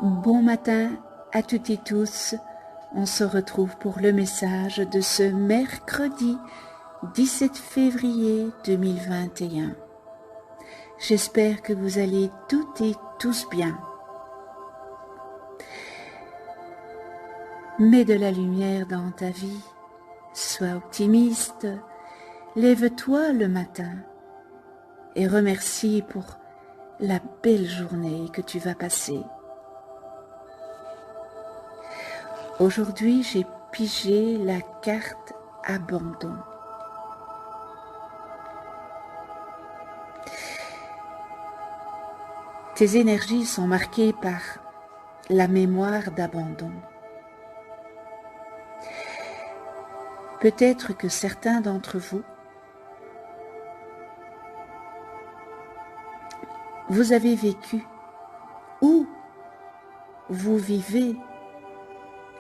Bon matin à toutes et tous, on se retrouve pour le message de ce mercredi 17 février 2021. J'espère que vous allez toutes et tous bien. Mets de la lumière dans ta vie, sois optimiste, lève-toi le matin et remercie pour la belle journée que tu vas passer. Aujourd'hui, j'ai pigé la carte abandon. Tes énergies sont marquées par la mémoire d'abandon. Peut-être que certains d'entre vous, vous avez vécu ou vous vivez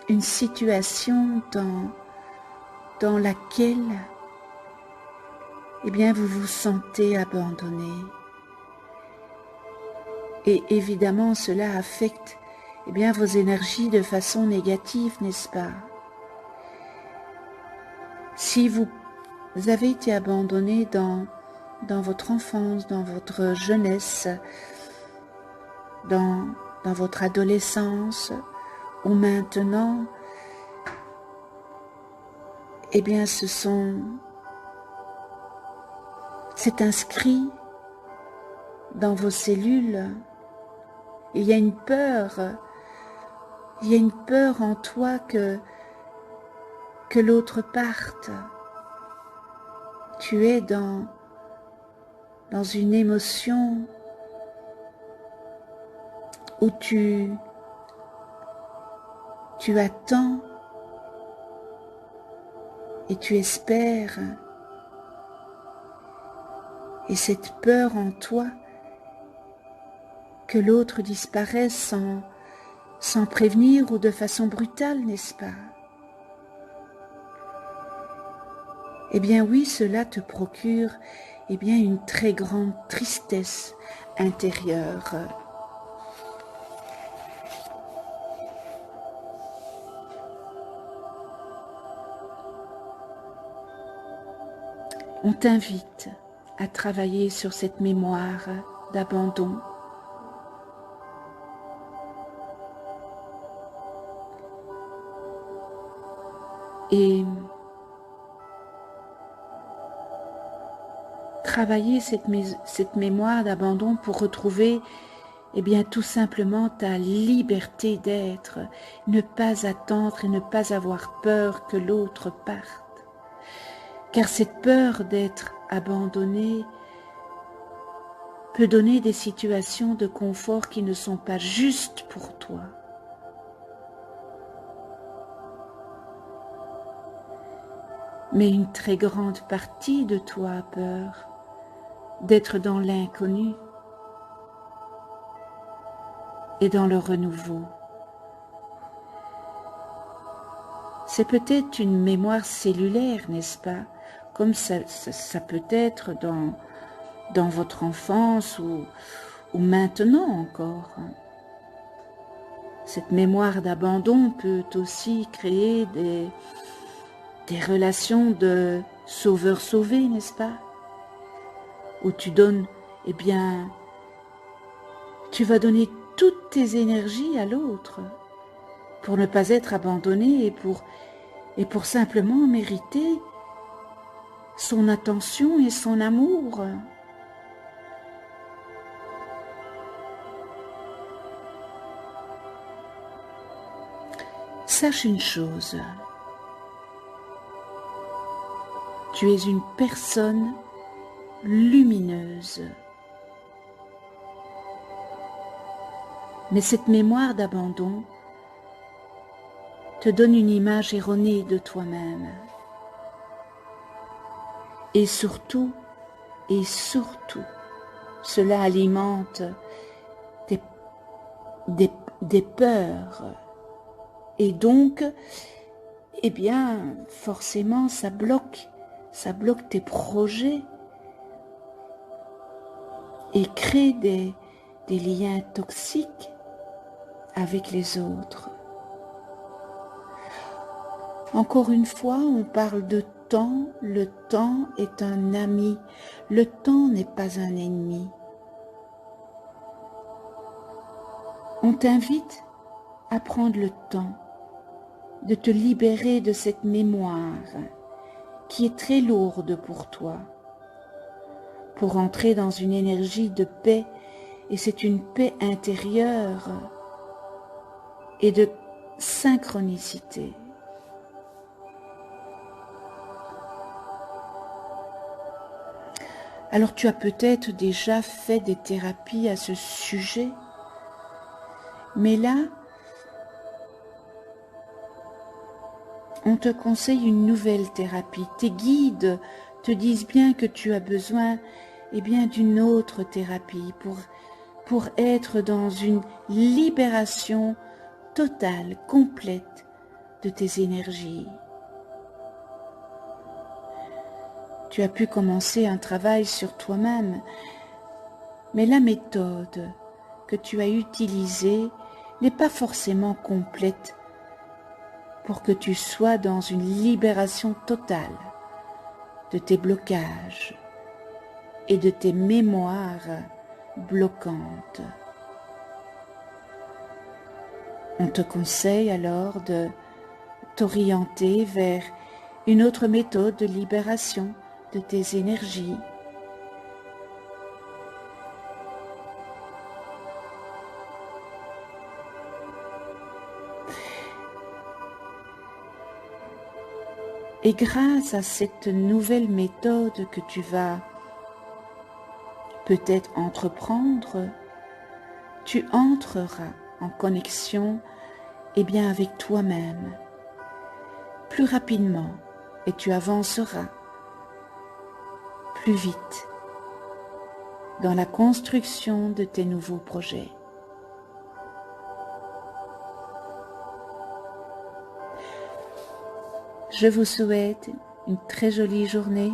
une situation dans laquelle vous vous sentez abandonné. Et évidemment, cela affecte vos énergies de façon négative, n'est-ce pas? Si vous avez été abandonné dans votre enfance, dans votre jeunesse, dans votre adolescence, ou maintenant, c'est inscrit dans vos cellules. Il y a une peur en toi que l'autre parte. Tu es dans une émotion où tu attends et tu espères, et cette peur en toi que l'autre disparaisse sans prévenir ou de façon brutale, n'est-ce pas? Oui, cela te procure une très grande tristesse intérieure. On t'invite à travailler sur cette mémoire d'abandon. Et travailler cette mémoire d'abandon pour retrouver tout simplement ta liberté d'être, ne pas attendre et ne pas avoir peur que l'autre parte. Car cette peur d'être abandonné peut donner des situations de confort qui ne sont pas justes pour toi. Mais une très grande partie de toi a peur d'être dans l'inconnu et dans le renouveau. C'est peut-être une mémoire cellulaire, n'est-ce pas? Comme ça peut être dans votre enfance ou maintenant encore. Cette mémoire d'abandon peut aussi créer des relations de sauveur-sauvé, n'est-ce pas? Où tu donnes, tu vas donner toutes tes énergies à l'autre pour ne pas être abandonné et pour et pour simplement mériter son attention et son amour. Sache une chose, tu es une personne lumineuse. Mais cette mémoire d'abandon te donne une image erronée de toi-même. Et surtout, cela alimente des peurs. Et donc, eh bien, forcément, ça bloque tes projets et crée des liens toxiques avec les autres. Encore une fois, on parle de temps. Le temps est un ami. Le temps n'est pas un ennemi. On t'invite à prendre le temps de te libérer de cette mémoire qui est très lourde pour toi, pour entrer dans une énergie de paix, et c'est une paix intérieure et de synchronicité. Alors tu as peut-être déjà fait des thérapies à ce sujet, mais là, on te conseille une nouvelle thérapie. Tes guides te disent bien que tu as besoin d'une autre thérapie pour être dans une libération totale, complète de tes énergies. Tu as pu commencer un travail sur toi-même, mais la méthode que tu as utilisée n'est pas forcément complète pour que tu sois dans une libération totale de tes blocages et de tes mémoires bloquantes. On te conseille alors de t'orienter vers une autre méthode de libération de tes énergies. Et grâce à cette nouvelle méthode que tu vas peut-être entreprendre, tu entreras en connexion avec toi-même plus rapidement et tu avanceras plus vite dans la construction de tes nouveaux projets. Je vous souhaite une très jolie journée.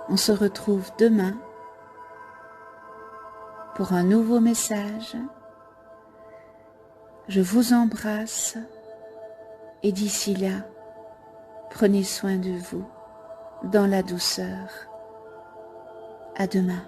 On se retrouve demain pour un nouveau message. Je vous embrasse et d'ici là, prenez soin de vous dans la douceur. À demain.